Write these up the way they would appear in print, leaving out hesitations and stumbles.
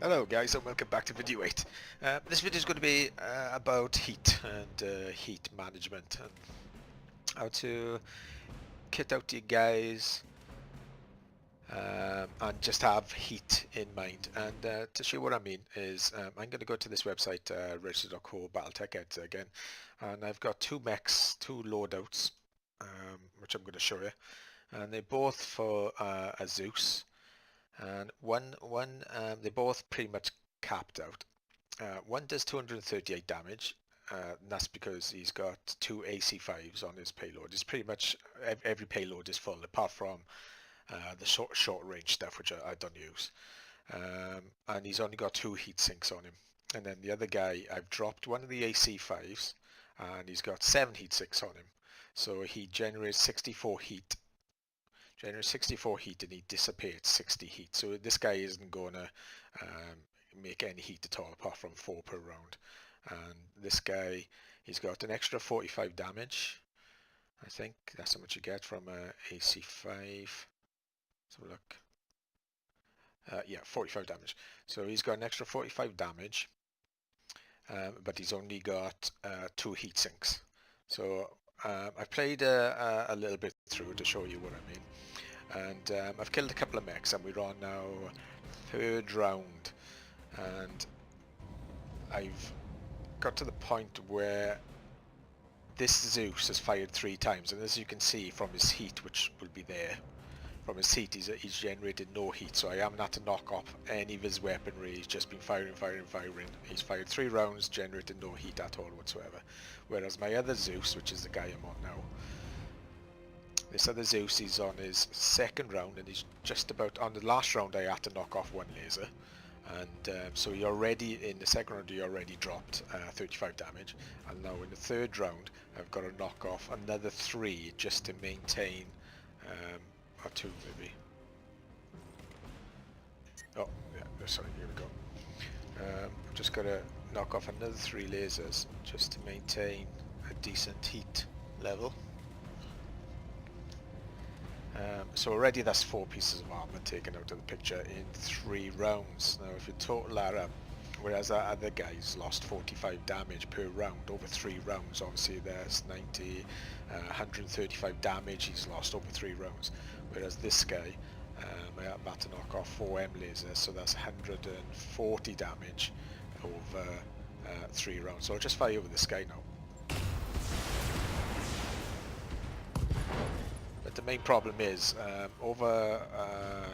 Hello guys and welcome back to video 8. This video is going to be about heat and heat management and how to kit out your guys and just have heat in mind. And to show you what I mean is I'm going to go to this website, Redxi.co, BattleTech again, and I've got two mechs, two loadouts, which I'm going to show you, and they're both for a Zeus. And they're both pretty much capped out. One does 238 damage, and that's because he's got two AC5s on his payload. It's pretty much every payload is full, apart from the short range stuff, which I don't use. And he's only got two heat sinks on him. And then the other guy, I've dropped one of the AC5s, and he's got 7 heat sinks on him. So he generates 64 heat. Generates 64 heat and he dissipates 60 heat. So this guy isn't going to make any heat at all apart from 4 per round. And this guy, he's got an extra 45 damage. I think that's how much you get from AC5. Let's have a look. Yeah, 45 damage. So he's got an extra 45 damage, but he's only got 2 heat sinks. So I've played a little bit through to show you what I mean. And I've killed a couple of mechs and we're on now 3rd round, and I've got to the point where this Zeus has fired 3 times, and as you can see from his heat, which will be there, from his heat he's generated no heat, so I haven't had to knock off any of his weaponry. He's just been firing. He's fired 3 rounds, generated no heat at all whatsoever, whereas my other Zeus, which is the guy I'm on now, this other Zeus is on his 2nd round, and he's just about on the last round. I had to knock off 1 laser, and so he already in the 2nd round he already dropped 35 damage, and now in the 3rd round I've got to knock off another 3 just to maintain, or 2 maybe. Oh yeah, sorry, here we go. I've just got to knock off another 3 lasers just to maintain a decent heat level. So already that's 4 pieces of armor taken out of the picture in 3 rounds. Now if you total that up, whereas that other guy's lost 45 damage per round over 3 rounds, obviously there's 90, 135 damage he's lost over 3 rounds, whereas this guy, I had to knock off 4 M lasers, so that's 140 damage over 3 rounds. So I'll just fire over this guy now. The main problem is over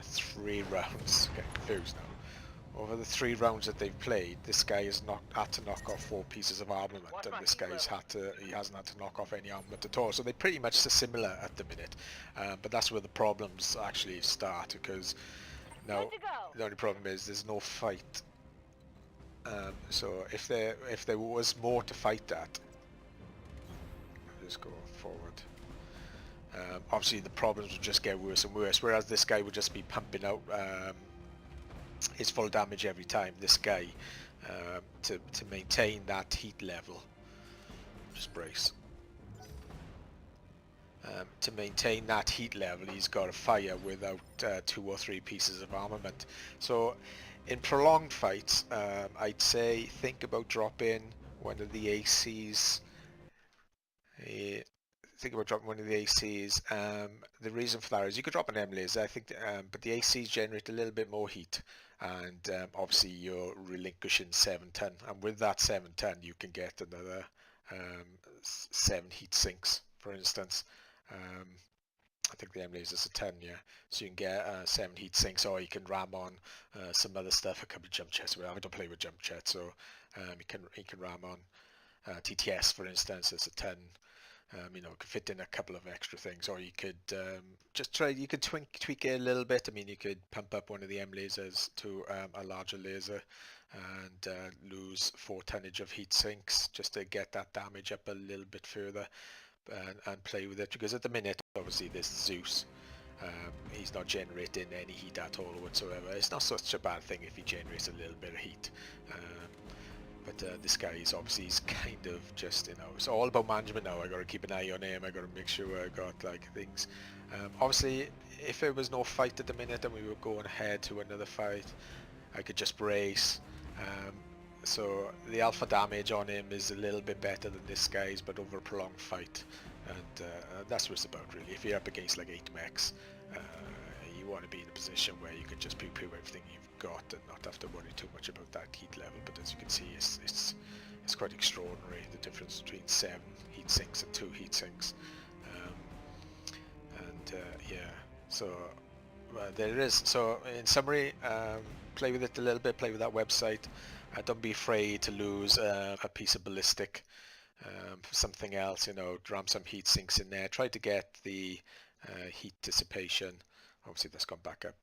3 rounds, getting confused now, over the 3 rounds that they've played, this guy has had to knock off 4 pieces of armament, and this guy he hasn't had to knock off any armament at all. So they're pretty much similar at the minute, but that's where the problems actually start, because now the only problem is there's no fight. So if there was more to fight at, I'll just go forward. Obviously the problems would just get worse and worse, whereas this guy would just be pumping out his full damage every time. This guy, to maintain that heat level, just brace. To maintain that heat level, he's got to fire without 2 or 3 pieces of armament. So in prolonged fights, I'd say think about dropping one of the ACs. Think about dropping one of the ACs. The reason for that is you could drop an M laser, I think, but the ACs generate a little bit more heat, and obviously you're relinquishing 7 ton, and with that 7 ton you can get another 7 heat sinks, for instance. I think the M laser's a 10, yeah. So you can get 7 heat sinks, or you can ram on some other stuff, a couple of jump jets. Well, I don't play with jump jets, so you can ram on TTS, for instance. It's a 10. You know, could fit in a couple of extra things, or you could just try. You could tweak it a little bit. I mean, you could pump up one of the M lasers to a larger laser, and lose 4 tonnage of heat sinks just to get that damage up a little bit further, and play with it. Because at the minute, obviously, this Zeus, he's not generating any heat at all whatsoever. It's not such a bad thing if he generates a little bit of heat. But this guy is obviously, he's kind of just, you know, it's all about management now. I got to keep an eye on him. I got to make sure I got like things. Obviously, if there was no fight at the minute and we were going ahead to another fight, I could just brace. So the alpha damage on him is a little bit better than this guy's, but over a prolonged fight, and that's what it's about really. If you're up against like 8 mechs, you want to be in a position where you can just poo-poo everything you've got and not have to worry too much about that heat level. But as you can see, it's quite extraordinary, the difference between 7 heat sinks and 2 heat sinks. Yeah, so there it is. So in summary, play with it a little bit, play with that website. Don't be afraid to lose a piece of ballistic for something else, you know, ram some heat sinks in there. Try to get the heat dissipation. Obviously that's gone back up.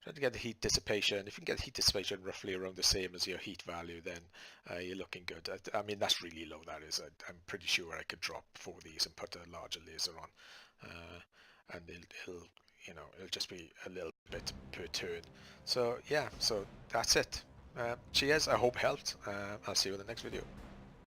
Try to get the heat dissipation. If you can get heat dissipation roughly around the same as your heat value, then you're looking good. I mean, that's really low, that is. I'm pretty sure I could drop 4 of these and put a larger laser on. And it'll just be a little bit per turn. So yeah, so that's it. Cheers, I hope it helped. I'll see you in the next video.